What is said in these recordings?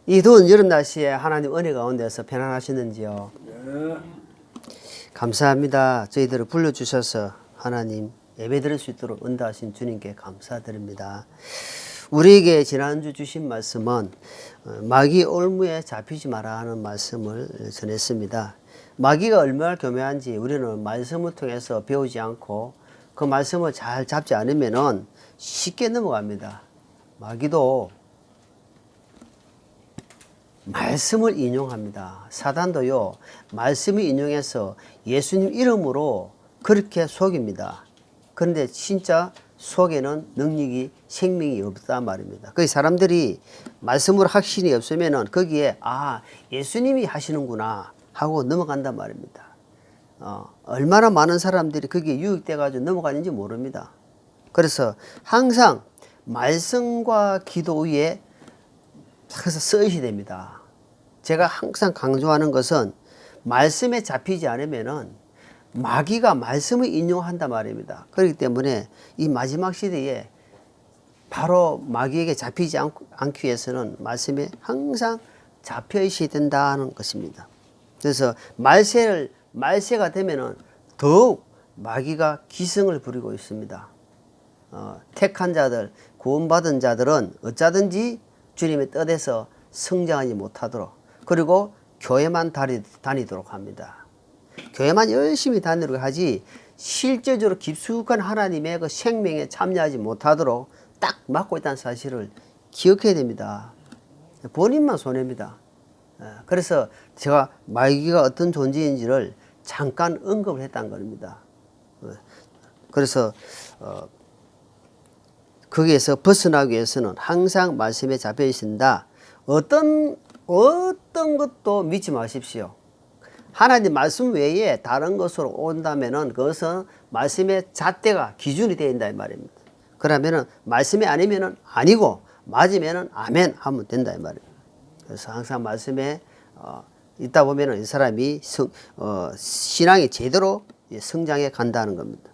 이 더운 여름 날씨에 하나님 은혜 가운데서 편안하시는지요? 네. 감사합니다. 저희들을 불러주셔서 하나님 예배 드릴 수 있도록 은다하신 주님께 감사드립니다. 우리에게 지난주 주신 말씀은 마귀 올무에 잡히지 마라 하는 말씀을 전했습니다. 마귀가 얼마나 교묘한지 우리는 말씀을 통해서 배우지 않고 그 말씀을 잘 잡지 않으면 쉽게 넘어갑니다. 마귀도 말씀을 인용합니다. 사단도요, 말씀을 인용해서 예수님 이름으로 그렇게 속입니다. 그런데 진짜 속에는 능력이, 생명이 없단 말입니다. 그 사람들이 말씀으로 확신이 없으면은 거기에 예수님이 하시는구나 하고 넘어간단 말입니다. 얼마나 많은 사람들이 거기에 유혹돼 가지고 넘어가는지 모릅니다. 그래서 항상 말씀과 기도 위에 그래서 써야 됩니다. 제가 항상 강조하는 것은 말씀에 잡히지 않으면은 마귀가 말씀을 인용한단 말입니다. 그렇기 때문에 이 마지막 시대에 바로 마귀에게 잡히지 않기 위해서는 말씀에 항상 잡혀 있어야 된다는 것입니다. 그래서 말세가 되면은 더욱 마귀가 기승을 부리고 있습니다. 택한 자들, 구원받은 자들은 어쩌든지 주님의 뜻에서 성장하지 못하도록, 그리고 교회만 다니도록 합니다. 교회만 열심히 다니도록 하지 실제적으로 깊숙한 하나님의 그 생명에 참여하지 못하도록 딱 막고 있다는 사실을 기억해야 됩니다. 본인만 손해입니다. 그래서 제가 마귀가 어떤 존재인지를 잠깐 언급을 했다는 겁니다. 그래서 거기에서 벗어나기 위해서는 항상 말씀에 잡혀 있습니다. 어떤 것도 믿지 마십시오. 하나님 말씀 외에 다른 것으로 온다면은 그것은 말씀의 잣대가 기준이 되어 있다 이 말입니다. 그러면은 말씀이 아니면은 아니고 맞으면은 아멘 하면 된다 이 말입니다. 그래서 항상 말씀에 있다 보면은 이 사람이 신앙이 제대로 성장해 간다는 겁니다.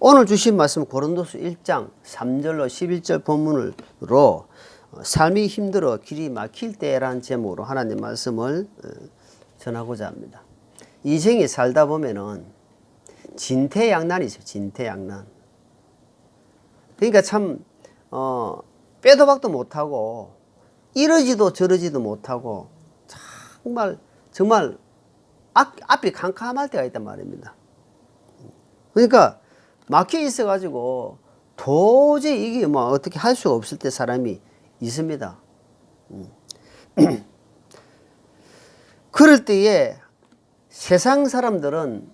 오늘 주신 말씀 고린도서 1장 3절로 11절 본문으로 삶이 힘들어 길이 막힐 때라는 제목으로 하나님 말씀을 전하고자 합니다. 인생이 살다 보면은 진퇴양난이 있어요. 진퇴양난. 그러니까 참 빼도 박도 못하고 이러지도 저러지도 못하고 정말 앞이 캄캄할 때가 있단 말입니다. 그러니까 막혀 있어 가지고 도저히 이게 뭐 어떻게 할 수가 없을 때 사람이 있습니다. 그럴 때에 세상 사람들은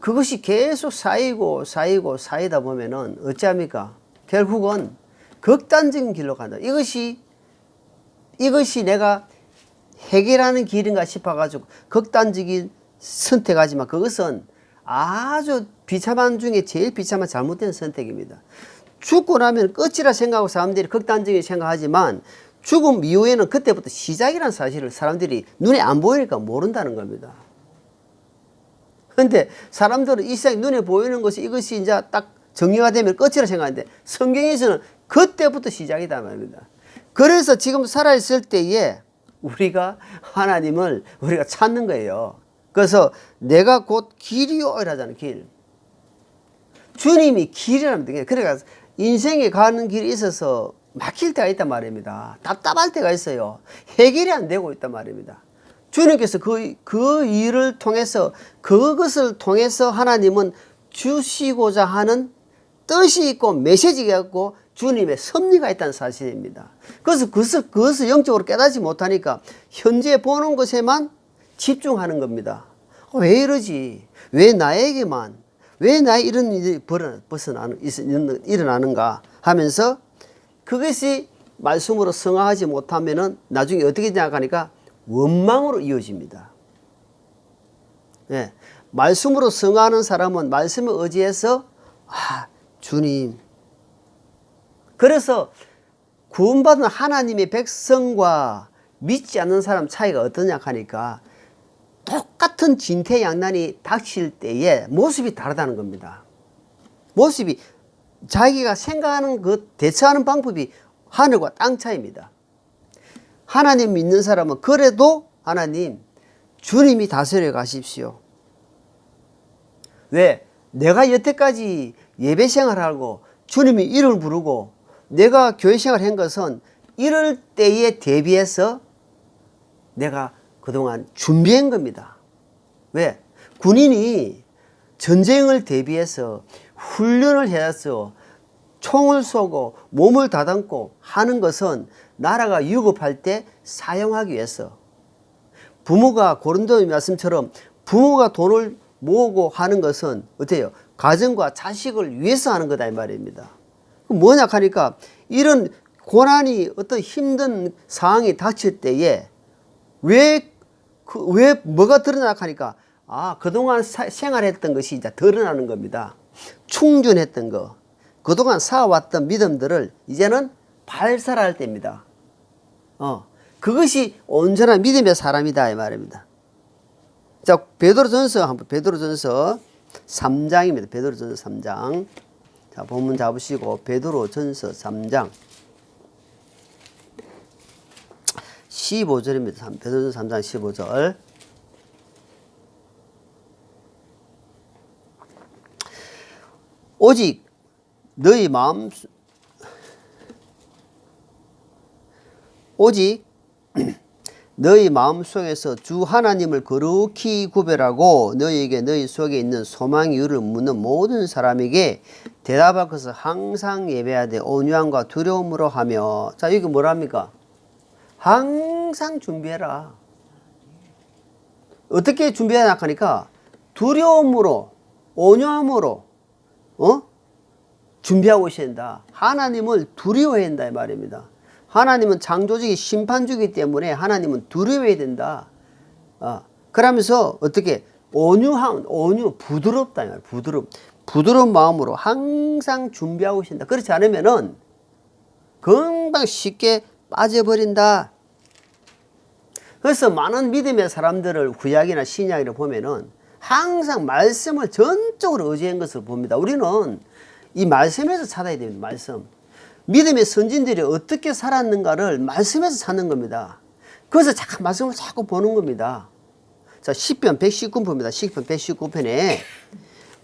그것이 계속 쌓이다 보면은 어찌합니까? 결국은 극단적인 길로 간다. 이것이 내가 해결하는 길인가 싶어가지고 극단적인 선택하지만 그것은 아주 비참한 중에 제일 비참한 잘못된 선택입니다. 죽고 나면 끝이라 생각하고 사람들이 극단적인 생각하지만 죽음 이후에는 그때부터 시작이라는 사실을 사람들이 눈에 안 보이니까 모른다는 겁니다. 그런데 사람들은 이 세상 눈에 보이는 것이 이것이 이제 딱 정리가 되면 끝이라 생각하는데 성경에서는 그때부터 시작이다 말입니다. 그래서 지금 살아있을 때에 우리가 하나님을 우리가 찾는 거예요. 그래서 내가 곧 길이요 이라잖아요. 길. 주님이 길이라는 게 그러니까 인생에 가는 길이 있어서 막힐 때가 있단 말입니다. 답답할 때가 있어요. 해결이 안 되고 있단 말입니다. 주님께서 그 일을 통해서 그것을 통해서 하나님은 주시고자 하는 뜻이 있고 메시지가 있고 주님의 섭리가 있다는 사실입니다. 그래서 그것을 영적으로 깨닫지 못하니까 현재 보는 것에만 집중하는 겁니다. 왜 이러지? 왜 나에게만? 왜 나에 이런 일이 일어나는가 하면서 그것이 말씀으로 승화하지 못하면은 나중에 어떻게 생각하니까 원망으로 이어집니다. 네. 말씀으로 승화하는 사람은 말씀을 의지해서 주님. 그래서 구원받은 하나님의 백성과 믿지 않는 사람 차이가 어떠냐 하니까 똑같은 진퇴양난이 닥칠 때에 모습이 다르다는 겁니다. 모습이 자기가 생각하는 그 대처하는 방법이 하늘과 땅 차이입니다. 하나님 믿는 사람은 그래도 하나님 주님이 다스려 가십시오. 왜? 내가 여태까지 예배 생활하고 주님이 이름을 부르고 내가 교회 생활을 한 것은 이럴 때에 대비해서 내가 그동안 준비한 겁니다. 왜? 군인이 전쟁을 대비해서 훈련을 해서 총을 쏘고 몸을 다담고 하는 것은 나라가 위급할 때 사용하기 위해서. 부모가 고린도 말씀처럼 부모가 돈을 모으고 하는 것은 어때요? 가정과 자식을 위해서 하는 거다 이 말입니다. 뭐냐 하니까 이런 고난이 어떤 힘든 상황이 닥칠 때에 왜 뭐가 드러나나 하니까 그동안 생활했던 것이 이제 드러나는 겁니다. 충전했던 거, 그동안 쌓아왔던 믿음들을 이제는 발산할 때입니다. 그것이 온전한 믿음의 사람이다 이 말입니다. 자, 베드로전서 3장입니다. 베드로전서 3장. 자, 본문 잡으시고 베드로전서 3장 15절입니다. 베드로전서 3장 15절. 오직 너희 마음속에서 주 하나님을 거룩히 구별하고 너희에게 너희 속에 있는 소망 이유를 묻는 모든 사람에게 대답할 것을 항상 예배하되 온유함과 두려움으로 하며. 자, 이게 뭐랍니까? 항상 준비해라. 어떻게 준비해야 하니까 두려움으로 온유함으로 준비하고 있어야 된다. 하나님을 두려워해야 된다 이 말입니다. 하나님은 창조주기 심판주기 때문에 하나님은 두려워해야 된다. 그러면서 어떻게 부드럽다. 부드러운 마음으로 항상 준비하고 계신다. 그렇지 않으면은 금방 쉽게 빠져버린다. 그래서 많은 믿음의 사람들을 구약이나 신약을 보면은 항상 말씀을 전적으로 의지한 것을 봅니다. 우리는 이 말씀에서 찾아야 됩니다. 말씀. 믿음의 선진들이 어떻게 살았는가를 말씀에서 찾는 겁니다. 그래서 말씀을 자꾸 보는 겁니다. 자, 시편 119편 봅니다. 시편 119편에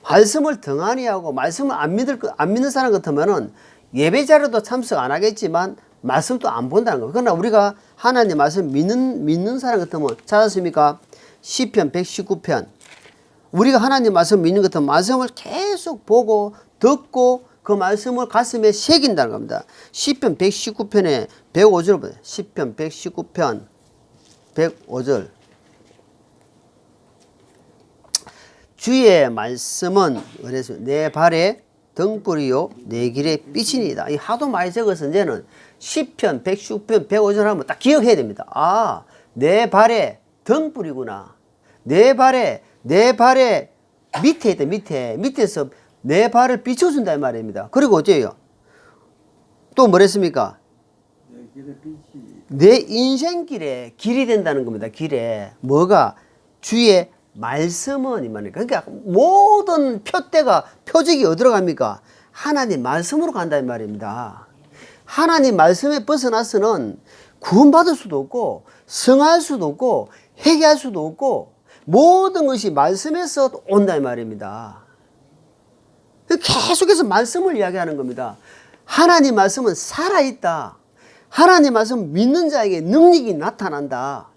말씀을 등한히 하고 말씀을 안 믿는 사람 같으면은 예배 자료도 참석 안 하겠지만 말씀도 안 본다는 거예요. 그러나 우리가 하나님 말씀 믿는 사람 같으면 찾았습니까? 시편 119편. 우리가 하나님 말씀 믿는 것 같으면 말씀을 계속 보고 듣고 그 말씀을 가슴에 새긴다는 겁니다. 시편 119편에 105절 보세요. 시편 119편 105절. 주의 말씀은 내 발에 등불이요 내 길에 빛이니이다. 이 하도 많이 적어서 이제는 시편 119편 105절 하면 딱 기억해야 됩니다. 내 발에 등불이구나. 내 발에 밑에 있다. 밑에서 내 발을 비춰준다 이 말입니다. 그리고 어째요? 또 뭐랬습니까? 내 인생길에 길이 된다는 겁니다. 길에 뭐가? 주의 말씀은 이 말입니다. 그러니까 모든 표적이 어디로 갑니까? 하나님 말씀으로 간다 이 말입니다. 하나님 말씀에 벗어나서는 구원받을 수도 없고 성할 수도 없고 회개할 수도 없고 모든 것이 말씀에서 온다 이 말입니다. 계속해서 말씀을 이야기하는 겁니다. 하나님 말씀은 살아있다. 하나님 말씀 믿는 자에게 능력이 나타난다.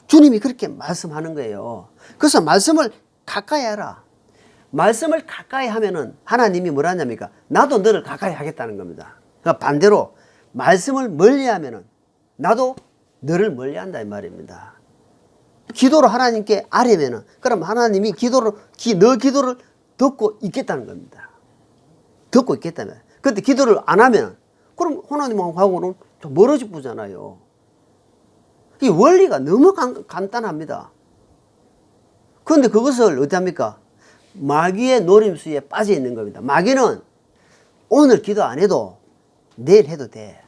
주님이 그렇게 말씀하는 거예요. 그래서 말씀을 가까이 하라. 말씀을 가까이 하면은 하나님이 뭐라 하냐니까 나도 너를 가까이 하겠다는 겁니다. 그러니까 반대로 말씀을 멀리 하면은 나도 너를 멀리 한다 이 말입니다. 기도로 하나님께 아뢰면은 그럼 하나님이 너 기도를 듣고 있겠다는 겁니다. 듣고 있겠다면. 근데 기도를 안 하면 그럼 하나님하고는 좀 멀어져 보잖아요. 이 원리가 너무 간단합니다. 그런데 그것을 어떻게 합니까? 마귀의 노림수에 빠져 있는 겁니다. 마귀는 오늘 기도 안 해도 내일 해도 돼.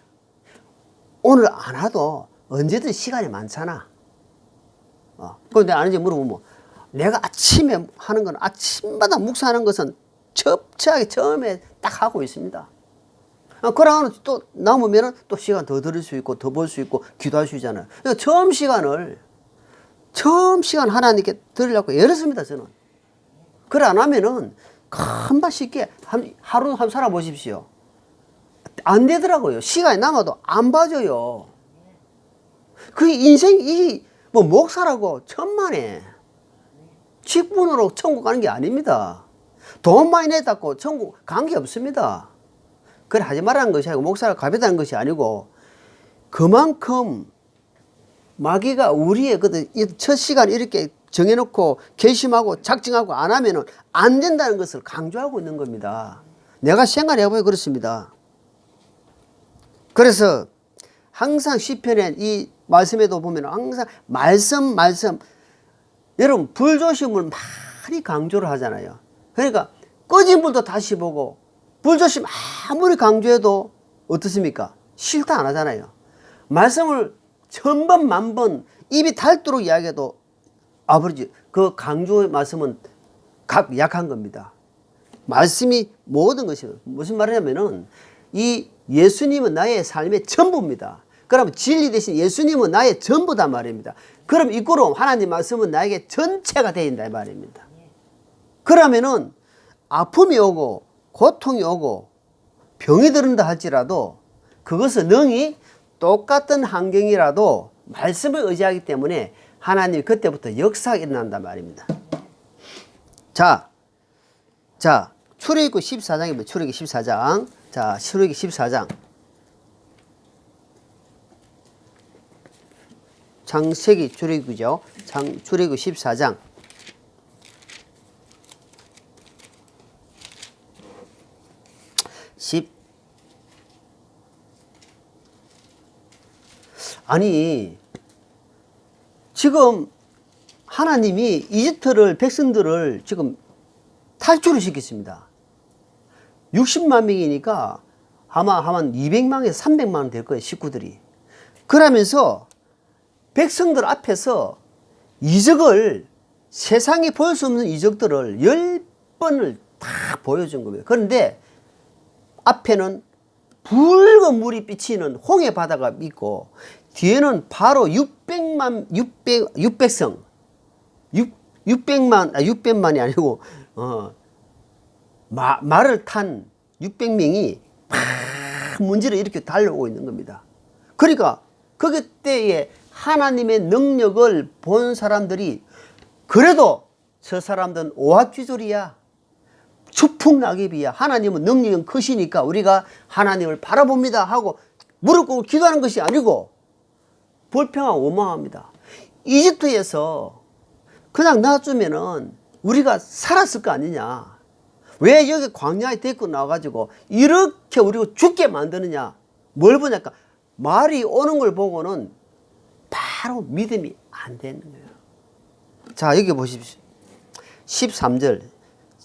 오늘 안 해도 언제든 시간이 많잖아. 그런데 아는지 물어보면 내가 아침에 하는 건 아침마다 묵상하는 것은 첩첩하게 처음에 딱 하고 있습니다. 그러면 또 남으면은 또 시간 더 들을 수 있고 더 볼 수 있고 기도할 수 있잖아요. 그러니까 처음 시간 하나님께 드리려고 열었습니다, 저는. 그래 안 하면은 금방 쉽게 하루 한번 살아보십시오. 안 되더라고요. 시간이 남아도 안 봐줘요. 그 인생이 뭐 목사라고 천만에 직분으로 천국 가는 게 아닙니다. 돈 많이 내다고 천국 관계 없습니다. 그래 하지 말라는 것이 아니고 목사가 가벼다는 것이 아니고 그만큼 마귀가 우리의 첫 시간 이렇게 정해놓고 결심하고 작정하고 안 하면은 안 된다는 것을 강조하고 있는 겁니다. 내가 생각해보면 그렇습니다. 그래서 항상 시편에 이 말씀에도 보면 항상 말씀 여러분 불조심을 많이 강조를 하잖아요. 그러니까 꺼진 불도 다시 보고 불조심 아무리 강조해도 어떻습니까? 싫다 안 하잖아요. 말씀을 천번 만번 입이 닳도록 이야기해도 아버지 그 강조의 말씀은 약한 겁니다. 말씀이 모든 것이 무슨 말이냐면은 이 예수님은 나의 삶의 전부입니다. 그러면 진리 대신 예수님은 나의 전부다 말입니다. 그럼 이거로 하나님 말씀은 나에게 전체가 되어있다 말입니다. 그러면은 아픔이 오고 고통이 오고 병이 들은다 할지라도 그것은 능히 똑같은 환경이라도 말씀을 의지하기 때문에 하나님이 그때부터 역사가 일어난단 말입니다. 자, 출애굽기 14장이면 출애굽기 14장. 자, 출애굽기 14장. 창세기 출애굽기죠. 출애굽기 14장. 아니 지금 하나님이 이집트를 백성들을 지금 탈출을 시켰습니다. 60만 명이니까 아마 한 200만에서 300만 될 거예요, 식구들이. 그러면서 백성들 앞에서 이적을 세상에 보일 수 없는 이적들을 10번을 다 보여준 겁니다. 그런데 앞에는 붉은 물이 비치는 홍해 바다가 있고 뒤에는 바로 600만이 아니고 말을 탄 600명이 막 문지를 이렇게 달려오고 있는 겁니다. 그러니까 그때에 하나님의 능력을 본 사람들이 그래도 저 사람들은 오합지졸이야, 추풍낙엽이야, 하나님은 능력은 크시니까 우리가 하나님을 바라봅니다 하고 무릎 꿇고 기도하는 것이 아니고 불평하고 원망합니다. 이집트에서 그냥 놔주면은 우리가 살았을 거 아니냐, 왜 여기 광야에 데리고 나와가지고 이렇게 우리가 죽게 만드느냐. 뭘 보냐까 말이 오는 걸 보고는 바로 믿음이 안 되는 거예요. 자, 여기 보십시오. 13절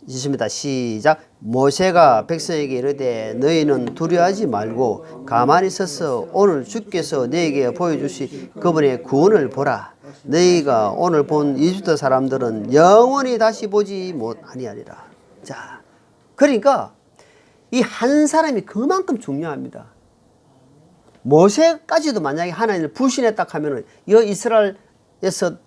있습니다. 시작. 모세가 백성에게 이르되 너희는 두려워하지 말고 가만히 서서 오늘 주께서 너희에게 보여주시 그분의 구원을 보라. 너희가 오늘 본 이집트 사람들은 영원히 다시 보지 못하리라. 자, 그러니까 이 한 사람이 그만큼 중요합니다. 모세까지도 만약에 하나님을 불신했다 하면은 이 이스라엘에서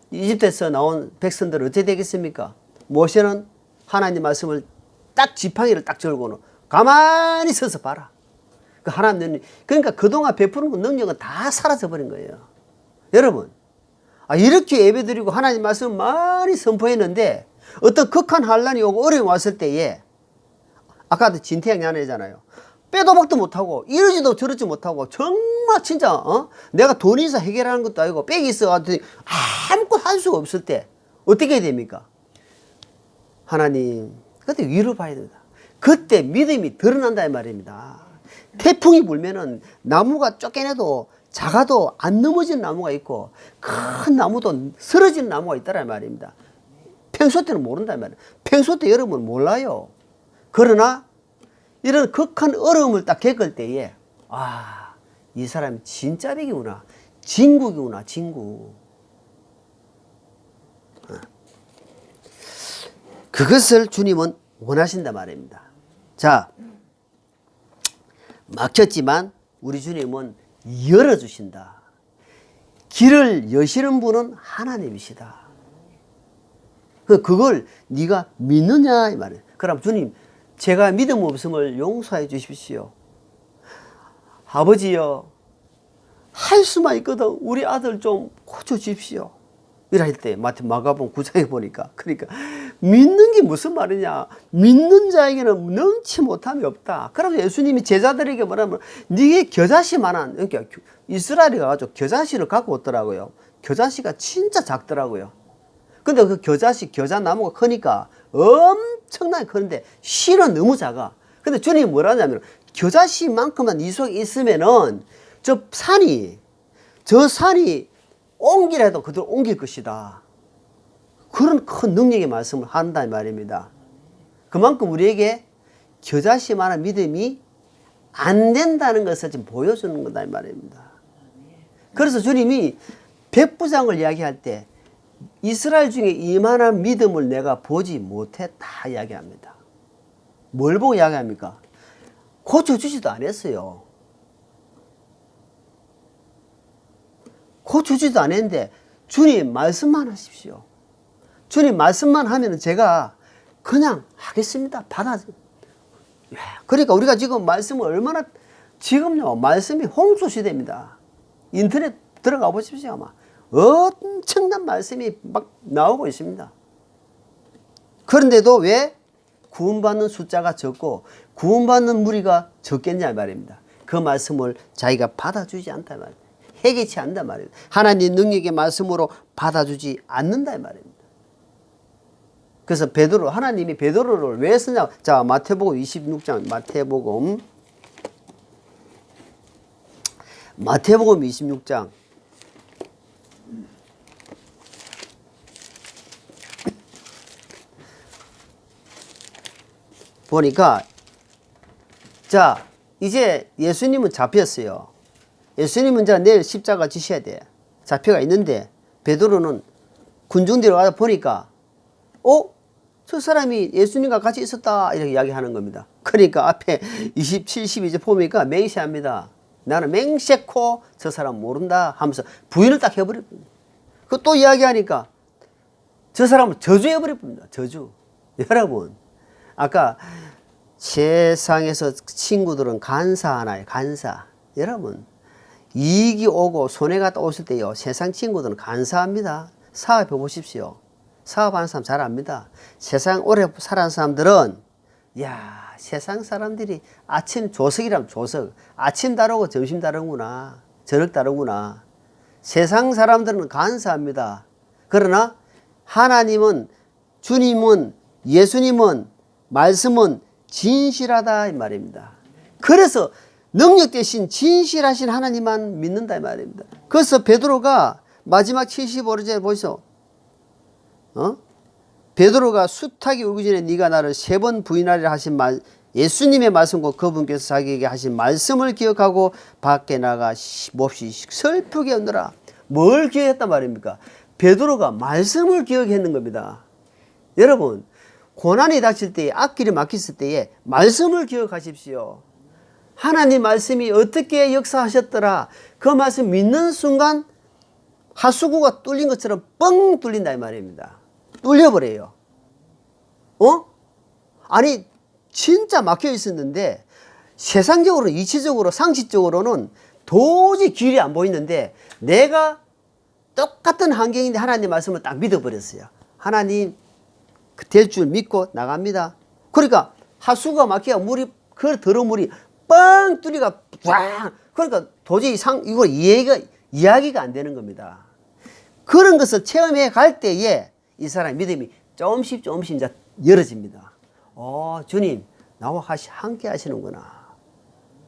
이집트에서 나온 백성들은 어떻게 되겠습니까? 모세는 하나님 말씀을 딱 지팡이를 딱 절고는 가만히 서서 봐라. 그러니까 그동안 베푸는 능력은 다 사라져 버린 거예요. 여러분, 이렇게 예배드리고 하나님 말씀을 많이 선포했는데 어떤 극한 환란이 오고 어려움이 왔을 때에 아까도 진태양 야내잖아요. 빼도 박도 못하고 이러지도 저러지 못하고 정말 진짜 내가 돈이 있어 해결하는 것도 아니고 빽이 있어가지고 아무것도 할 수가 없을 때 어떻게 해야 됩니까? 하나님, 그때 위로 봐야 됩니다. 그때 믿음이 드러난다 이 말입니다. 태풍이 불면은 나무가 쫓겨내도 작아도 안 넘어지는 나무가 있고 큰 나무도 쓰러지는 나무가 있다는 말입니다. 평소 때는 모른단 말이에요. 평소 때 여러분은 몰라요. 그러나 이런 극한 어려움을 딱 겪을 때에 이 사람이 진짜 백이구나, 진국이구나, 진국. 그것을 주님은 원하신단 말입니다. 자, 막혔지만 우리 주님은 열어주신다. 길을 여시는 분은 하나님이시다. 그걸 네가 믿느냐 이 말이에요. 그럼 주님, 제가 믿음 없음을 용서해 주십시오. 아버지여, 할 수만 있거든 우리 아들 좀 고쳐주십시오. 이럴 때 마가복음 9장에 보니까, 그러니까 믿는 게 무슨 말이냐, 믿는 자에게는 능치 못함이 없다. 그래서 예수님이 제자들에게 뭐라면, 네게 겨자씨만한, 그러니까 이스라엘에 가가지고 겨자씨를 갖고 왔더라고요. 겨자씨가 진짜 작더라고요. 근데 그 겨자 나무가 크니까 엄청나게 크는데 씨는 너무 작아. 근데 주님이 뭐라 하냐면, 겨자씨만큼만 이 속에 있으면은 저 산이 옮기라 해도 그대로 옮길 것이다. 그런 큰 능력의 말씀을 한다 이 말입니다. 그만큼 우리에게 겨자씨만한 믿음이 안 된다는 것을 지금 보여주는 거다 이 말입니다. 그래서 주님이 백부장을 이야기할 때 이스라엘 중에 이만한 믿음을 내가 보지 못했다 이야기합니다. 뭘 보고 이야기합니까? 고쳐주지도 않았어요. 고쳐주지도 않았는데 주님 말씀만 하십시오. 주님 말씀만 하면 제가 그냥 하겠습니다. 그러니까 우리가 지금 말씀을 얼마나, 지금요 말씀이 홍수 시대입니다. 인터넷 들어가 보십시오. 아마 엄청난 말씀이 막 나오고 있습니다. 그런데도 왜 구원받는 숫자가 적고 구원받는 무리가 적겠냐 말입니다. 그 말씀을 자기가 받아주지 않다 말입니다. 해결치 않는다 말입니다. 하나님 능력의 말씀으로 받아주지 않는다 말입니다. 그래서 하나님이 베드로를 왜 쓰냐? 자, 마태복음 26장, 마태복음 26장. 보니까, 자, 이제 예수님은 잡혔어요. 예수님은 이제 내일 십자가 지셔야 돼. 잡혀가 있는데, 베드로는 군중들이 와서 보니까, 저 사람이 예수님과 같이 있었다. 이렇게 이야기하는 겁니다. 그러니까 앞에 27, 이제 보니까 맹세합니다. 나는 맹세코 저 사람 모른다 하면서 부인을 딱 해버립니다. 그 또 이야기하니까 저 사람을 저주해버립니다. 저주. 여러분, 아까 세상에서 친구들은 간사하나요? 간사. 여러분, 이익이 오고 손해가 오실 때요, 세상 친구들은 간사합니다. 사업해 보십시오. 사업하는 사람 잘 압니다. 세상 오래 살아온 사람들은, 야, 세상 사람들이 아침 조석이라면 조석, 아침 다르고 점심 다르구나, 저녁 다르구나. 세상 사람들은 간사합니다. 그러나 하나님은, 주님은, 예수님은, 말씀은 진실하다 이 말입니다. 그래서 능력 대신 진실하신 하나님만 믿는다 이 말입니다. 그래서 베드로가 마지막 75절에 보시오. 베드로가 숱하게 울기 전에 네가 나를 3번 부인하리라 하신 말, 예수님의 말씀과 그분께서 자기에게 하신 말씀을 기억하고 밖에 나가 몹시 슬프게 웃느라. 뭘 기억했단 말입니까? 베드로가 말씀을 기억했는 겁니다. 여러분, 고난이 닥칠 때에, 앞길이 막혔을 때에 말씀을 기억하십시오. 하나님 말씀이 어떻게 역사하셨더라. 그 말씀 믿는 순간 하수구가 뚫린 것처럼 뻥 뚫린다 이 말입니다. 뚫려버려요. 아니 진짜 막혀 있었는데 세상적으로, 이치적으로, 상식적으로는 도저히 길이 안 보이는데 내가 똑같은 환경인데 하나님 말씀을 딱 믿어버렸어요. 하나님 될 줄 믿고 나갑니다. 그러니까 하수구가 막혀야 물이, 그 더러운 물이 뻥 뚫리가 꽝. 그러니까 도저히 이거 이야기가 안 되는 겁니다. 그런 것을 체험해 갈 때에 이 사람의 믿음이 조금씩 이제 열어집니다. 주님, 나와 함께 하시는구나.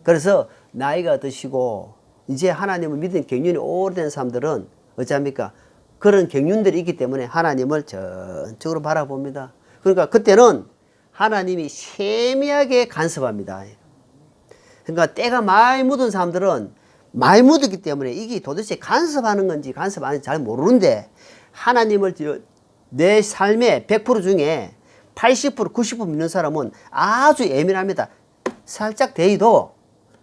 그래서 나이가 드시고 이제 하나님을 믿은 경륜이 오래된 사람들은 어찌합니까? 그런 경륜들이 있기 때문에 하나님을 전적으로 바라봅니다. 그러니까 그때는 하나님이 세미하게 간섭합니다. 그러니까 때가 많이 묻은 사람들은 많이 묻었기 때문에 이게 도대체 간섭하는 건지 간섭 아닌지 잘 모르는데, 하나님을 내 삶의 100% 중에 80%, 90% 믿는 사람은 아주 예민합니다. 살짝 데이도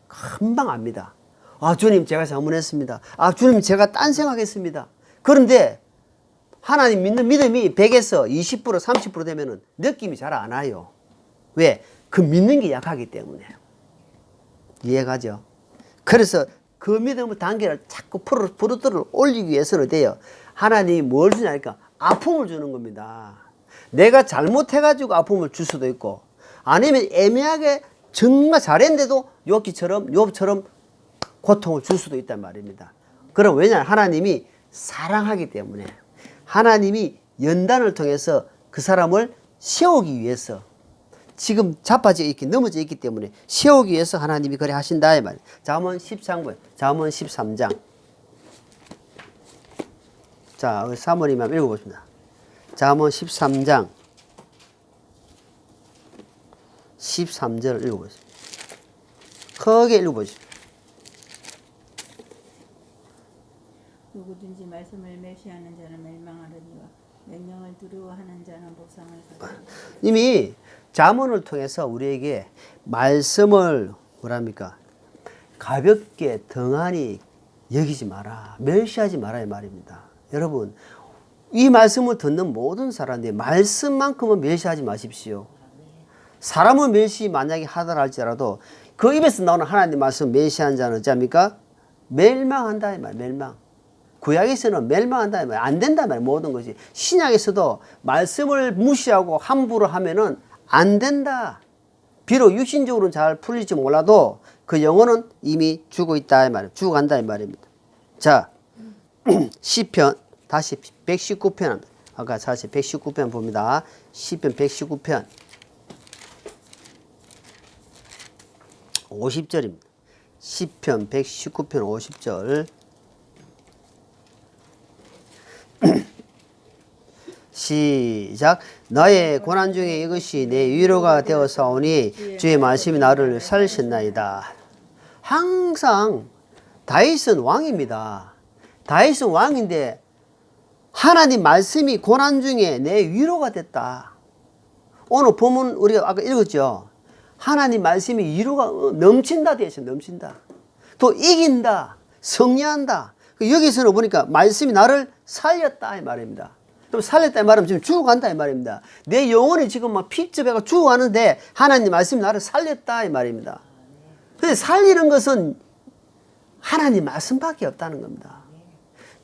금방 압니다. 아, 주님, 제가 잘못했습니다. 아, 주님, 제가 딴 생각했습니다. 그런데 하나님 믿는 믿음이 100에서 20%, 30% 되면은 느낌이 잘 안 와요. 왜? 그 믿는 게 약하기 때문에. 이해가죠? 그래서 그 믿음의 단계를 자꾸 부르르 올리기 위해서는 돼요. 하나님이 뭘 주냐니까 아픔을 주는 겁니다. 내가 잘못해가지고 아픔을 줄 수도 있고, 아니면 애매하게 정말 잘했는데도 욥처럼 고통을 줄 수도 있단 말입니다. 그럼 왜냐? 하나님이 사랑하기 때문에, 하나님이 연단을 통해서 그 사람을 세우기 위해서, 지금 자빠져 있기, 넘어져 있기 때문에 세우기 위해서 하나님이 그래 하신다 이 말이에요. 잠언 13권, 잠언 13장. 자, 사모님 한번 읽어보십니다. 잠언 13장 13절을 읽어보십시오. 크게 읽어보십시오. 누구든지 말씀을 멸시하는 자는 멸망하려니와 명령을 두려워하는 자는 보상을 받으리라. 이미 잠언을 통해서 우리에게 말씀을 뭐랍니까? 가볍게 등한히 여기지 마라, 멸시하지 마라 이 말입니다. 여러분, 이 말씀을 듣는 모든 사람들이 말씀만큼은 멸시하지 마십시오. 사람은 멸시 만약에 하더라 할지라도 그 입에서 나오는 하나님 말씀 멸시한 자는 어찌합니까? 멸망한다 이 말, 멸망. 구약에서는 멸망한다 이 말, 안 된다 이 말, 모든 것이. 신약에서도 말씀을 무시하고 함부로 하면은 안 된다. 비록 육신적으로는 잘 풀릴지 몰라도 그 영혼은 이미 죽어 있다 이 말, 죽어간다 이 말입니다. 자, 시편 다시 119편, 아까 사실 119편 봅니다. 시편 119편 50절입니다. 시편 119편 50절. 시작. 나의 고난 중에 이것이 내 위로가 되어사오니 주의 말씀이 나를 살리셨나이다. 항상 다윗은 왕입니다. 다윗은 왕인데 하나님 말씀이 고난 중에 내 위로가 됐다. 오늘 본문 우리가 아까 읽었죠. 하나님 말씀이 위로가 넘친다 되어 있어요. 넘친다. 또 이긴다. 승리한다. 여기서는 보니까 말씀이 나를 살렸다 이 말입니다. 그럼 살렸다 이 말은 지금 죽어간다 이 말입니다. 내 영혼이 지금 막 픽접해가 죽어가는데 하나님 말씀이 나를 살렸다 이 말입니다. 근데 살리는 것은 하나님 말씀밖에 없다는 겁니다.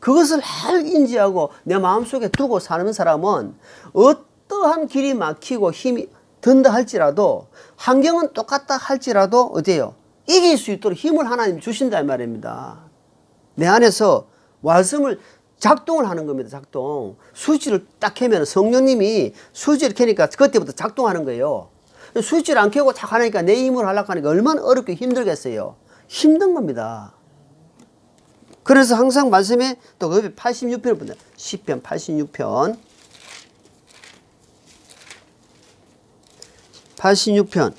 그것을 잘 인지하고 내 마음속에 두고 사는 사람은 어떠한 길이 막히고 힘이 든다 할지라도, 환경은 똑같다 할지라도 어때요? 이길 수 있도록 힘을 하나님 주신다 이 말입니다. 내 안에서 말씀을 작동을 하는 겁니다. 작동. 스위치를 딱 켜면 성령님이 스위치를 켜니까 그때부터 작동하는 거예요. 스위치를 안 켜고 딱 하니까 내 힘으로 하려고 하니까 얼마나 어렵게 힘들겠어요. 힘든 겁니다. 그래서 항상 말씀에 또 그 86편을 보자. 시편 86편 86편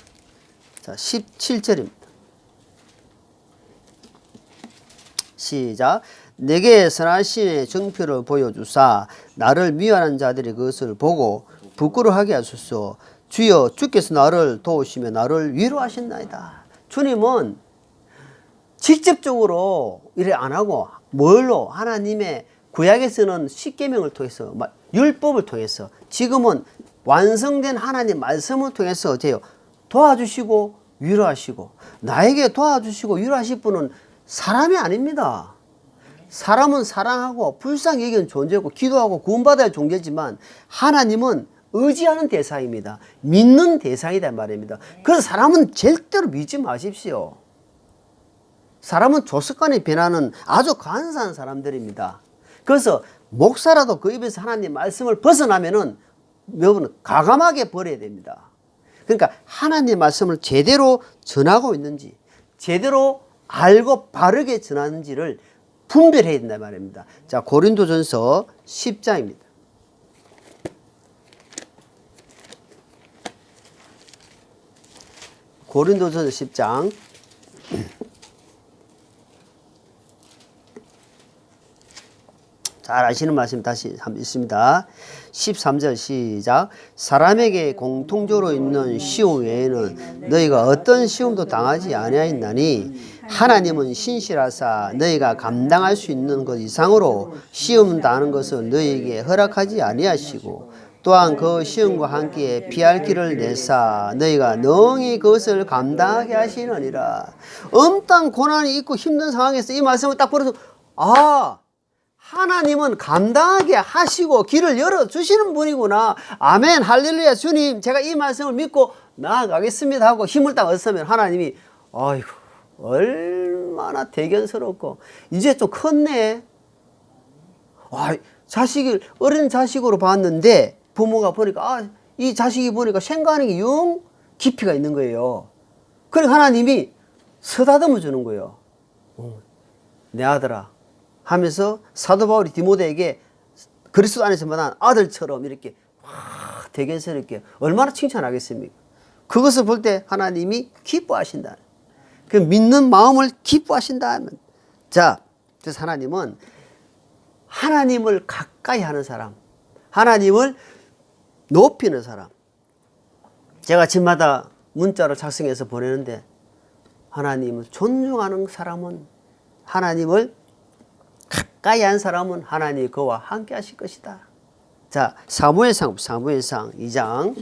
자 17절입니다. 시작. 내게 선하심의 정표를 보여주사 나를 미워하는 자들이 그것을 보고 부끄러워하게 하소서. 주여, 주께서 나를 도우시며 나를 위로하신나이다. 주님은 직접적으로 이래 안 하고 뭘로? 하나님의 구약에서는 십계명을 통해서, 율법을 통해서, 지금은 완성된 하나님 말씀을 통해서 어때요? 도와주시고 위로하시고. 나에게 도와주시고 위로하실 분은 사람이 아닙니다. 사람은 사랑하고 불쌍히 여기는 존재고 기도하고 구원받아야 존재지만 하나님은 의지하는 대상입니다. 믿는 대상이다 말입니다. 그래서 사람은 절대로 믿지 마십시오. 사람은 조석간에 변하는 아주 간사한 사람들입니다. 그래서 목사라도 그 입에서 하나님 말씀을 벗어나면은 여러분은 과감하게 버려야 됩니다. 그러니까 하나님 말씀을 제대로 전하고 있는지, 제대로 알고 바르게 전하는지를 분별해야 된다 말입니다. 자, 고린도전서 10장입니다. 고린도전서 10장 잘 아시는 말씀 다시 한번 있습니다. 13절 시작. 사람에게 공통적으로 있는 시험 외에는 너희가 어떤 시험도 당하지 아니하였나니 하나님은 신실하사 너희가 감당할 수 있는 것 이상으로 시험 당하는 것을 너희에게 허락하지 아니하시고 또한 그 시험과 함께 피할 길을 내사 너희가 능히 그것을 감당하게 하시느니라. 엄청 고난이 있고 힘든 상황에서 이 말씀을 딱 보면서 하나님은 감당하게 하시고 길을 열어주시는 분이구나. 아멘 할렐루야. 주님 제가 이 말씀을 믿고 나아가겠습니다 하고 힘을 딱 얻으면 하나님이 아이고 얼마나 대견스럽고 이제 좀 컸네. 자식을 어린 자식으로 봤는데 부모가 보니까 이 자식이 보니까 생각하는 게 영 깊이가 있는 거예요. 그러니까 하나님이 서다듬어 주는 거예요. 내 아들아 하면서 사도 바울이 디모데에게 그리스도 안에서 만난 아들처럼 이렇게 대견스럽게 얼마나 칭찬하겠습니까? 그것을 볼 때 하나님이 기뻐하신다. 그 믿는 마음을 기뻐하신다. 자, 그래서 하나님은 하나님을 가까이 하는 사람, 하나님을 높이는 사람. 제가 집마다 문자를 작성해서 보내는데 하나님을 존중하는 사람은 하나님을 가까이 한 사람은 하나님이 그와 함께 하실 것이다. 자, 사무엘상 2장.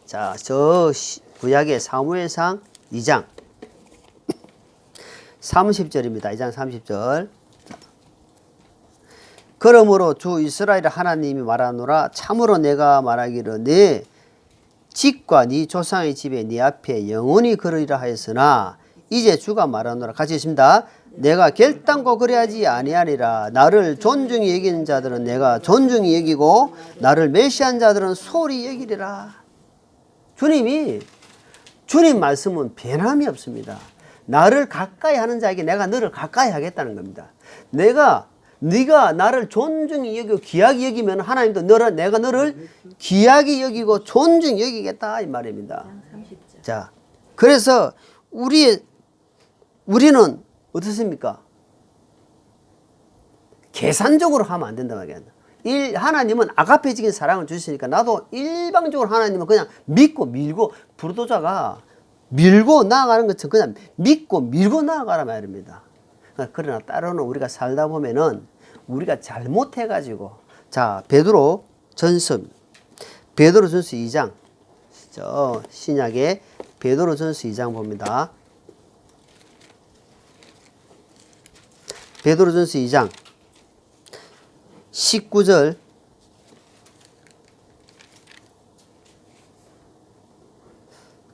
자, 저 구약의 사무엘상 2장 30절입니다. 2장 30절. 그러므로 주 이스라엘 하나님이 말하노라 참으로 내가 말하기를 네 집과 네 조상의 집에 네 앞에 영원히 그러리라 하였으나 이제 주가 말하노라. 같이 있습니다. 내가 결단코 그래하지 아니하리라. 나를 존중히 여기는 자들은 내가 존중히 여기고 나를 멸시한 자들은 소홀히 여기리라. 주님 말씀은 변함이 없습니다. 나를 가까이 하는 자에게 내가 너를 가까이 하겠다는 겁니다. 네가 나를 존중히 여기고 귀하게 여기면 하나님도 내가 너를 귀하게 여기고 존중히 여기겠다 이 말입니다. 자, 그래서 우리는 어떻습니까? 계산적으로 하면 안 된다 말이야. 하나님은 아가페적인 사랑을 주시니까 나도 일방적으로 하나님은 그냥 믿고 밀고 불도자가 밀고 나아가는 것처럼 그냥 믿고 밀고 나아가라 말입니다. 그러나 따로는 우리가 살다 보면은 우리가 잘못해가지고 자 베드로전서 2장 저 신약의 베드로전서 2장 봅니다. 베드로전서 2장 19절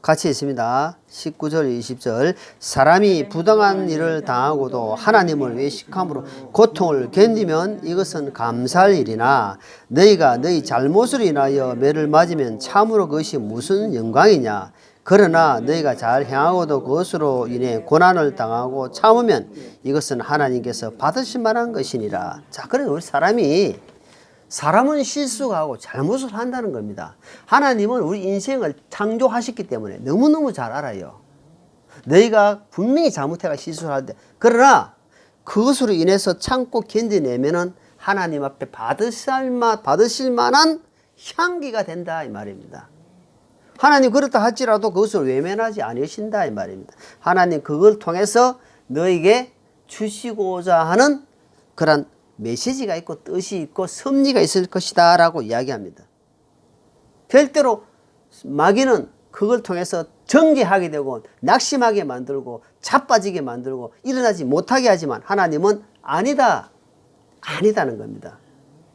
같이 있습니다. 19절 20절 사람이 부당한 일을 당하고도 하나님을 외식함으로 고통을 견디면 이것은 감사할 일이나 너희가 너희 잘못으로 인하여 매를 맞으면 참으로 그것이 무슨 영광이냐. 그러나 너희가 잘 행하고도 그것으로 인해 고난을 당하고 참으면 이것은 하나님께서 받으실 만한 것이니라. 자, 그래서 우리 사람은 실수가 하고 잘못을 한다는 겁니다. 하나님은 우리 인생을 창조하셨기 때문에 너무너무 잘 알아요. 너희가 분명히 잘못해가 실수를 하는데 그러나 그것으로 인해서 참고 견뎌내면은 하나님 앞에 받으실 만한 향기가 된다 이 말입니다. 하나님 그렇다 할지라도 그것을 외면하지 않으신다 이 말입니다. 하나님 그걸 통해서 너에게 주시고자 하는 그런 메시지가 있고 뜻이 있고 섭리가 있을 것이다 라고 이야기합니다. 절대로 마귀는 그걸 통해서 정죄하게 되고 낙심하게 만들고 자빠지게 만들고 일어나지 못하게 하지만 하나님은 아니다는 겁니다.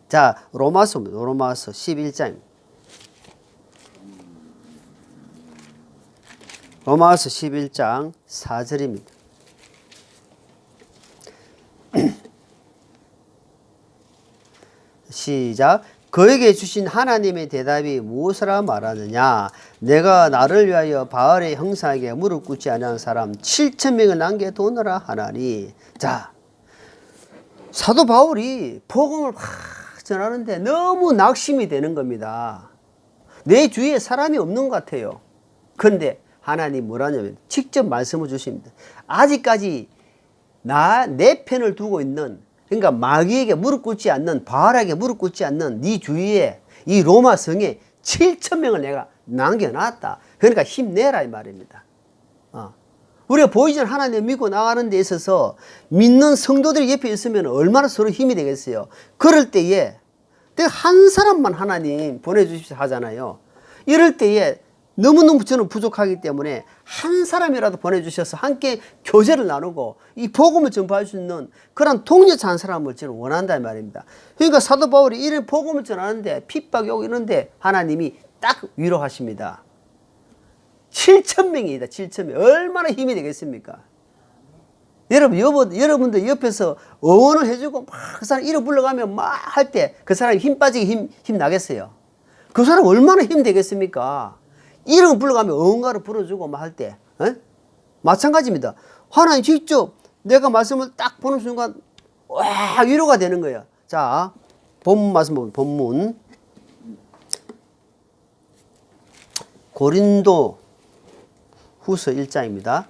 자, 로마서 11장입니다. 로마서 11장 4절입니다. 시작. 그에게 주신 하나님의 대답이 무엇이라 말하느냐. 내가 나를 위하여 바알의 형상에게 무릎 꿇지 아니한 사람 7,000명을 남겨두느라 하나니. 자, 사도 바울이 복음을 막 전하는데 너무 낙심이 되는 겁니다. 내 주위에 사람이 없는 것 같아요. 그런데 하나님 뭐라냐면 직접 말씀을 주십니다. 아직까지 내 편을 두고 있는 그러니까 마귀에게 무릎 꿇지 않는, 바알에게 무릎 꿇지 않는 네 주위에 이 로마 성에 7,000명을 내가 남겨놨다. 그러니까 힘내라 이 말입니다. 우리가 보이지 않는 하나님 믿고 나가는 데 있어서 믿는 성도들이 옆에 있으면 얼마나 서로 힘이 되겠어요. 그럴 때에 내가 한 사람만 하나님 보내주십시오 하잖아요. 이럴 때에 너무너무 저는 부족하기 때문에 한 사람이라도 보내주셔서 함께 교제를 나누고 이 복음을 전파할 수 있는 그런 동료자 한 사람을 저는 원한다 이 말입니다. 그러니까 사도 바울이 이런 복음을 전하는데 핍박이 오고 이런데 하나님이 딱 위로하십니다. 7,000명이다. 7,000명. 얼마나 힘이 되겠습니까? 여러분들 옆에서 응원을 해주고 막 그 사람 이름 불러가면 막 할 때 그 사람이 힘 빠지게 힘 나겠어요? 그 사람 얼마나 힘 되겠습니까? 이름 불러가면 응원가를 불러주고 막 할 때. 마찬가지입니다. 하나님 직접 내가 말씀을 딱 보는 순간 와 위로가 되는 거예요. 자, 본문 말씀 보면 본문 고린도 후서 1장입니다.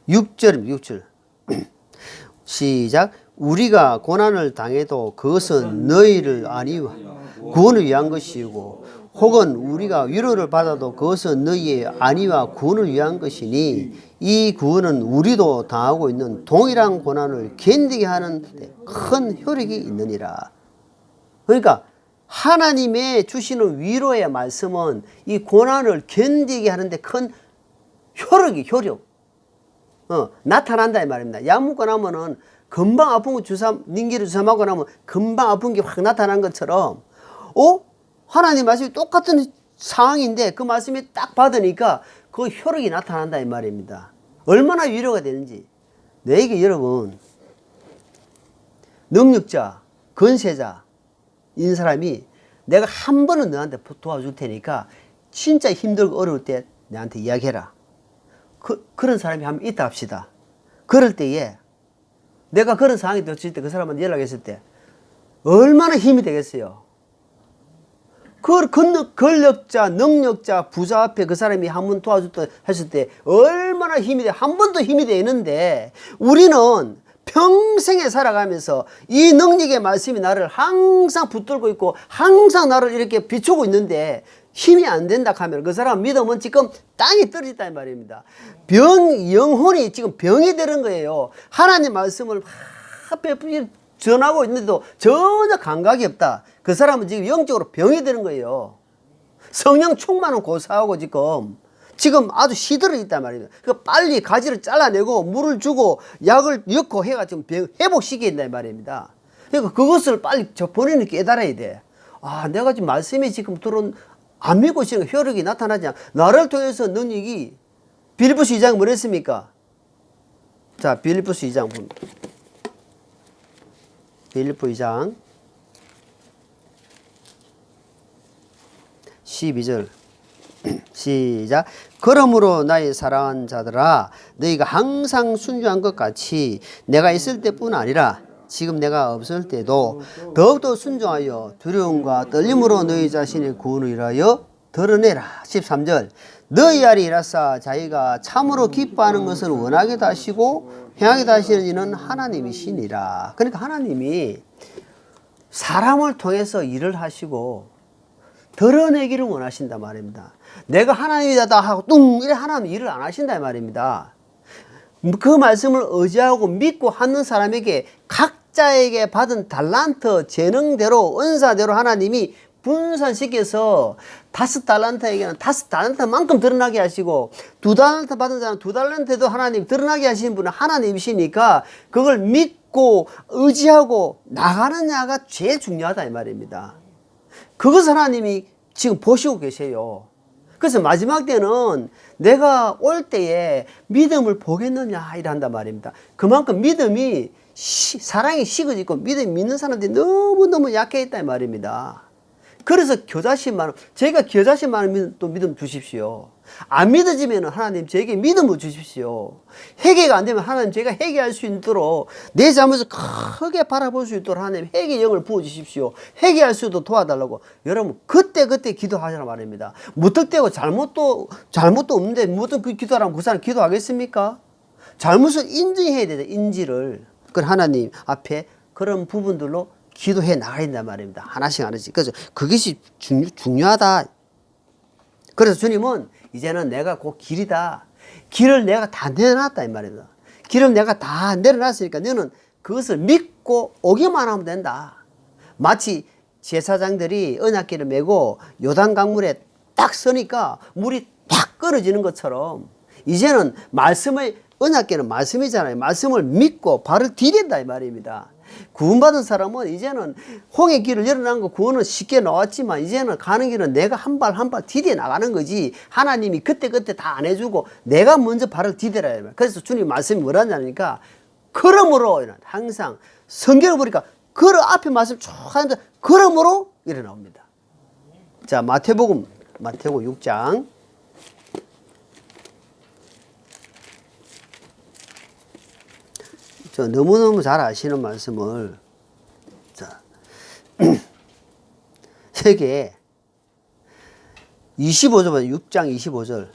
6절입니다. 6절. 시작. 우리가 고난을 당해도 그것은 너희를 아니와 구원을 위한 것이고 혹은 우리가 위로를 받아도 그것은 너희의 안위와 구원을 위한 것이니 이 구원은 우리도 당하고 있는 동일한 고난을 견디게 하는 데 큰 효력이 있느니라. 그러니까 하나님의 주시는 위로의 말씀은 이 고난을 견디게 하는데 큰 효력 나타난다 이 말입니다. 약 먹고 나면은 금방 아픈 거 닌기를 주사 맞고 나면 금방 아픈 게 확 나타난 것처럼 하나님 말씀이 똑같은 상황인데 그 말씀이 딱 받으니까 그 효력이 나타난다 이 말입니다. 얼마나 위로가 되는지. 내게 여러분 능력자, 권세자 인 사람이 내가 한 번은 너한테 도와줄 테니까 진짜 힘들고 어려울 때 내한테 이야기해라. 그런 사람이 한 번 있다 합시다. 그럴 때에 내가 그런 상황이 닥칠 때 그 사람한테 연락했을 때 얼마나 힘이 되겠어요. 그 권력자, 능력자, 부자 앞에 그 사람이 한 번 도와줬다 했을 때 얼마나 힘이 돼. 한 번도 힘이 되는데 우리는 평생에 살아가면서 이 능력의 말씀이 나를 항상 붙들고 있고 항상 나를 이렇게 비추고 있는데 힘이 안 된다 하면 그 사람 믿음은 지금 땅에 떨어졌다 이 말입니다. 영혼이 지금 병이 되는 거예요. 하나님 말씀을 전하고 있는데도 전혀 감각이 없다. 그 사람은 지금 영적으로 병이 되는 거예요. 성령 충만은 고사하고 지금 아주 시들어 있단 말입니다. 그 빨리 가지를 잘라내고 물을 주고 약을 넣고 해가 지금 회복시켜야 된단 말입니다. 그러니까 그것을 빨리 본인이 깨달아야 돼. 내가 지금 말씀이 지금 들어온 안 믿고 있으니까 효력이 나타나지 않아. 나를 통해서 능력이 빌립보서 2장 뭐 했습니까? 자, 빌립보서 2장 봅니다. 빌립보 2장 12절 시작. 그러므로 나의 사랑하는 자들아 너희가 항상 순종한 것 같이 내가 있을 때뿐 아니라 지금 내가 없을 때도 더욱더 순종하여 두려움과 떨림으로 너희 자신의 구원을 위하여 드러내라. 13절. 너희 아래 일하사 자기가 참으로 기뻐하는 것을 원하게도 하시고 행하게도 하시는 이는 하나님이시니라. 그러니까 하나님이 사람을 통해서 일을 하시고 드러내기를 원하신단 말입니다. 내가 하나님이다 하고 이래 하나님 일을 안 하신단 말입니다. 그 말씀을 의지하고 믿고 하는 사람에게 각자에게 받은 달란트, 재능대로, 은사대로 하나님이 분산시켜서 5달란트에게는 5달란트만큼 드러나게 하시고 2달란트 받은 사람은 2달란트도 하나님 드러나게 하시는 분은 하나님이시니까 그걸 믿고 의지하고 나가는 자가 제일 중요하다 이 말입니다. 그것을 하나님이 지금 보시고 계세요. 그래서 마지막 때는 내가 올 때에 믿음을 보겠느냐 이란단 말입니다. 그만큼 믿음이 사랑이 식어지고 믿음이 믿는 사람들이 너무너무 약해 있다 이 말입니다. 그래서 겨자씨만 저희가 겨자씨만 또 믿음 주십시오. 안 믿어지면 하나님 저에게 믿음을 주십시오. 회개가 안 되면 하나님 제가 회개할 수 있도록 내 잘못을 크게 바라볼 수 있도록 하나님 회개 영을 부어주십시오. 회개할 수 있도록 도와달라고 여러분 그때 기도하시란 말입니다. 무턱대고 잘못도 없는데 무슨 그 기도하라면 그 사람 기도하겠습니까? 잘못을 인정해야 되죠. 인지를. 그 하나님 앞에 그런 부분들로 기도해 나가야 된단 말입니다. 하나씩. 그래서 그것이 중요하다. 그래서 주님은 이제는 내가 곧 길이다. 길을 내가 다 내려놨다 이 말입니다. 길을 내가 다 내려놨으니까 너는 그것을 믿고 오기만 하면 된다. 마치 제사장들이 언약궤를 메고 요단 강물에 딱 서니까 물이 딱 끊어지는 것처럼 이제는 언약궤는 말씀이잖아요. 말씀을 믿고 발을 디딘다 이 말입니다. 구원받은 사람은 이제는 홍해 길을 열어놓은 거 구원은 쉽게 나왔지만 이제는 가는 길은 내가 한 발 한 발 디뎌 나가는 거지 하나님이 그때 다 안 해주고 내가 먼저 발을 디뎌라. 그래서 주님 말씀이 뭐라냐니까 그러므로 항상 성경을 보니까 앞에 말씀 쭉 하는데 그러므로 이래 나옵니다. 자 마태복음 6장 저 너무너무 잘 아시는 말씀을 자 여기에 25절 6장 25절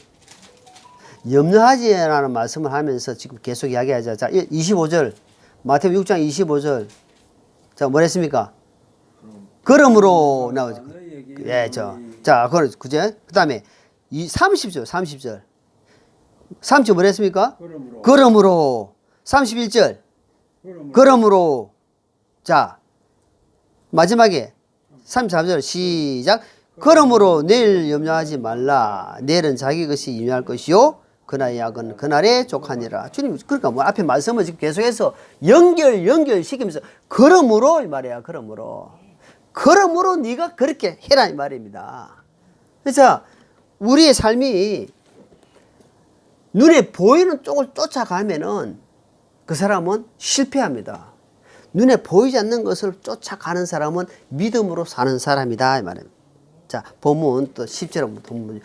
염려하지라는 말씀을 하면서 지금 계속 이야기하자. 자 25절 마태복음 6장 25절 자 뭐랬습니까? 그러므로 나오죠. 예, 자 그제 그다음에 30절 30절 뭐랬습니까? 그러므로 31절 그러므로 자 마지막에 34절 시작 그러므로 내일 염려하지 말라 내일은 자기 것이 임할 것이요 그날의 약은 그날에 족하니라. 주님 그러니까 뭐 앞에 말씀을 지금 계속해서 연결시키면서 그러므로 이 말이야. 그러므로 네가 그렇게 해라 이 말입니다. 그래서 우리의 삶이 눈에 보이는 쪽을 쫓아가면은 그 사람은 실패합니다. 눈에 보이지 않는 것을 쫓아가는 사람은 믿음으로 사는 사람이다 이 말입니다. 자 본문 또 10절 본문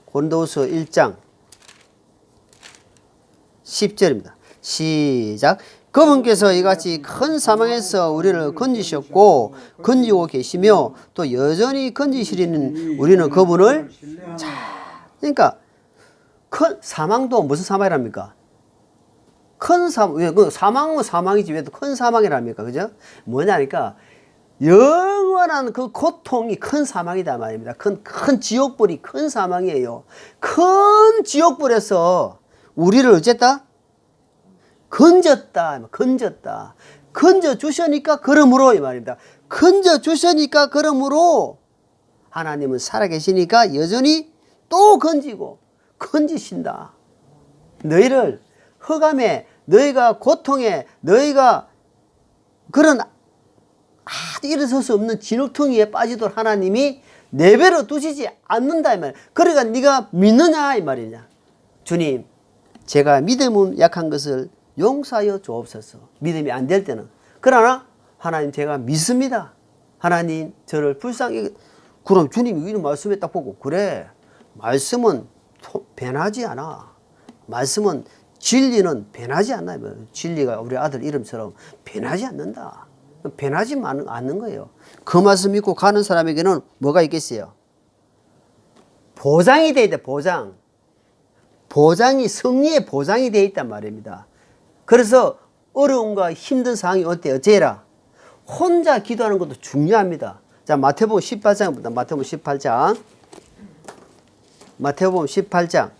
고린도후서 1장 10절입니다. 시작. 그분께서 이같이 큰 사망에서 우리를 건지셨고 건지고 계시며 또 여전히 건지시리는 우리는 그분을 그러니까 큰 사망도 무슨 사망이랍니까? 큰 사망, 그 사망은 사망이지 왜 또 큰 사망이랍니까? 그죠? 뭐냐니까 영원한 그 고통이 큰 사망이다 말입니다. 큰 지옥불이 큰 사망이에요. 큰 지옥불에서 우리를 어쨌다? 건졌다. 건져 주시니까 그러므로 이 말입니다. 건져 주시니까 그러므로 하나님은 살아계시니까 여전히 또 건지신다. 너희를 흑암에 너희가 고통에 너희가 그런 일어설 수 없는 진흙퉁이에 빠지도록 하나님이 내버려 두시지 않는다 이 말이야. 그러니까 네가 믿느냐 이 말이냐. 주님 제가 믿음은 약한 것을 용서하여 주옵소서. 믿음이 안 될 때는. 그러나 하나님 제가 믿습니다. 하나님 저를 불쌍히. 그럼 주님이 이런 말씀에 딱 보고 그래 말씀은 변하지 않아. 말씀은 진리는 변하지 않나. 진리가 우리 아들 이름처럼 변하지 않는다. 변하지 않는 거예요. 그 말씀 믿고 가는 사람에게는 뭐가 있겠어요? 보장이 되어 있다. 보장이 승리의 보장이 되어 있단 말입니다. 그래서 어려움과 힘든 상황이 올 때 어째라? 혼자 기도하는 것도 중요합니다. 자 마태복음 18장부터 마태복음 18장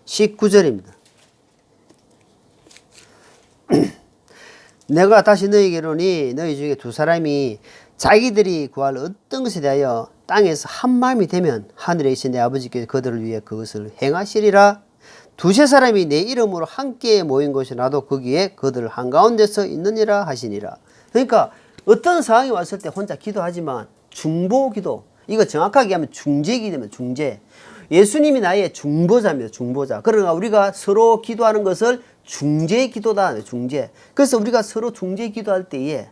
19절입니다. 내가 다시 너희에게 이르노니 너희 중에 두 사람이 자기들이 구할 어떤 것에 대하여 땅에서 한 마음이 되면 하늘에 계신 내 아버지께서 그들을 위해 그것을 행하시리라. 두세 사람이 내 이름으로 함께 모인 곳이 나도 거기에 그들 한가운데서 있느니라 하시니라. 그러니까 어떤 상황이 왔을 때 혼자 기도하지만 중보기도, 이거 정확하게 하면 중재기도면 중재. 예수님이 나의 중보자입니다. 중보자. 그러니까 우리가 서로 기도하는 것을 중재 기도다. 중재. 그래서 우리가 서로 중재 기도할 때에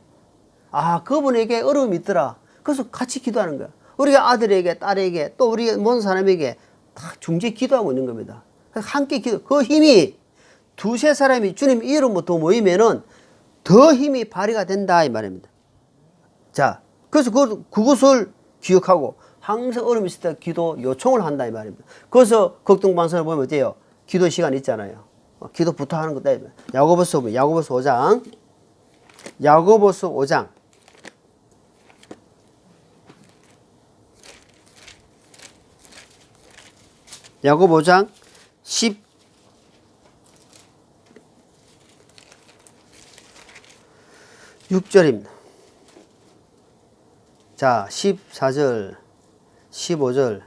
그분에게 어려움이 있더라. 그래서 같이 기도하는 거야. 우리가 아들에게, 딸에게, 또 우리 모든 사람에게 다 중재 기도하고 있는 겁니다. 함께 기도. 그 힘이 두세 사람이 주님 이름으로 더 모이면은 더 힘이 발휘가 된다 이 말입니다. 자, 그래서 그것을 기억하고 항상 어려움이 있을 때 기도 요청을 한다 이 말입니다. 그래서 극동방송을 보면 어때요? 기도 시간 있잖아요. 기도 부탁하는 거다. 야고보서 5장. 야고보서 5장. 야고보 5장 16절입니다. 자, 14절, 15절,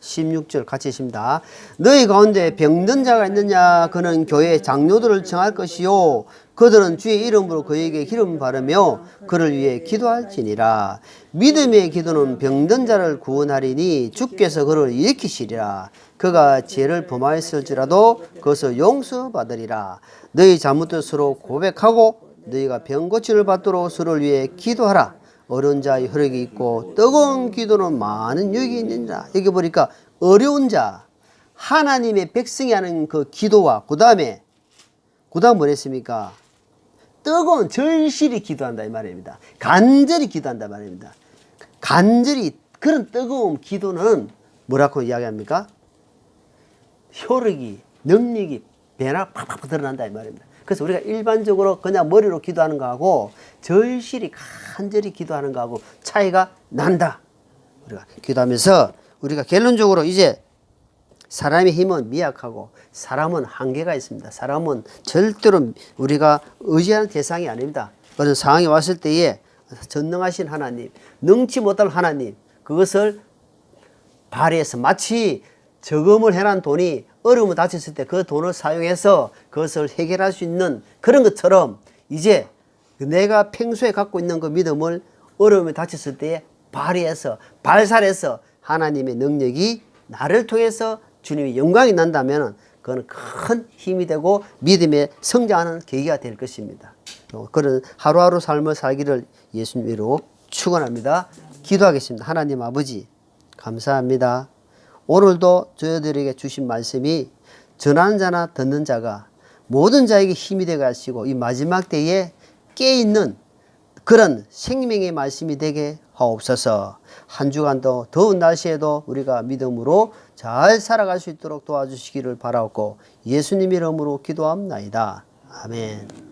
16절 같이 있습니다. 너희 가운데 병든 자가 있느냐? 그는 교회 장로들을 청할 것이요. 그들은 주의 이름으로 그에게 기름 바르며 그를 위해 기도할지니라. 믿음의 기도는 병든 자를 구원하리니 주께서 그를 일으키시리라. 그가 죄를 범하였을지라도 그것을 용서받으리라. 너희 잘못을 서로 고백하고 너희가 병 고침을 받도록 서로를 위해 기도하라. 어려운 자의 혈액이 있고 뜨거운 기도는 많은 유익이 있느니라. 여기 보니까 어려운 자, 하나님의 백성이 하는 그 기도와 그 다음 뭐랬습니까? 뜨거운 절실히 기도한다 이 말입니다. 간절히 기도한다 말입니다. 간절히 그런 뜨거운 기도는 뭐라고 이야기합니까? 효력이, 능력이 배나 팍팍 드러난다 이 말입니다. 그래서 우리가 일반적으로 그냥 머리로 기도하는 거하고 절실히 간절히 기도하는 거하고 차이가 난다. 우리가 기도하면서 우리가 결론적으로 이제 사람의 힘은 미약하고 사람은 한계가 있습니다. 사람은 절대로 우리가 의지하는 대상이 아닙니다. 그런 상황이 왔을 때에 전능하신 하나님, 능치 못할 하나님, 그것을 발휘해서 마치 저금을 해놓은 돈이 어려움을 닥쳤을 때 그 돈을 사용해서 그것을 해결할 수 있는 그런 것처럼 이제 내가 평소에 갖고 있는 그 믿음을 어려움에 닥쳤을 때에 발휘해서 발산해서 하나님의 능력이 나를 통해서 주님의 영광이 난다면 그건 큰 힘이 되고 믿음에 성장하는 계기가 될 것입니다. 그런 하루하루 삶을 살기를 예수님으로 축원합니다. 기도하겠습니다. 하나님 아버지 감사합니다. 오늘도 저희들에게 주신 말씀이 전하는 자나 듣는 자가 모든 자에게 힘이 되게 하시고 이 마지막 때에 깨어있는 그런 생명의 말씀이 되게 하옵소서. 한 주간도 더운 날씨에도 우리가 믿음으로 잘 살아갈 수 있도록 도와주시기를 바라옵고 예수님 이름으로 기도합나이다. 아멘.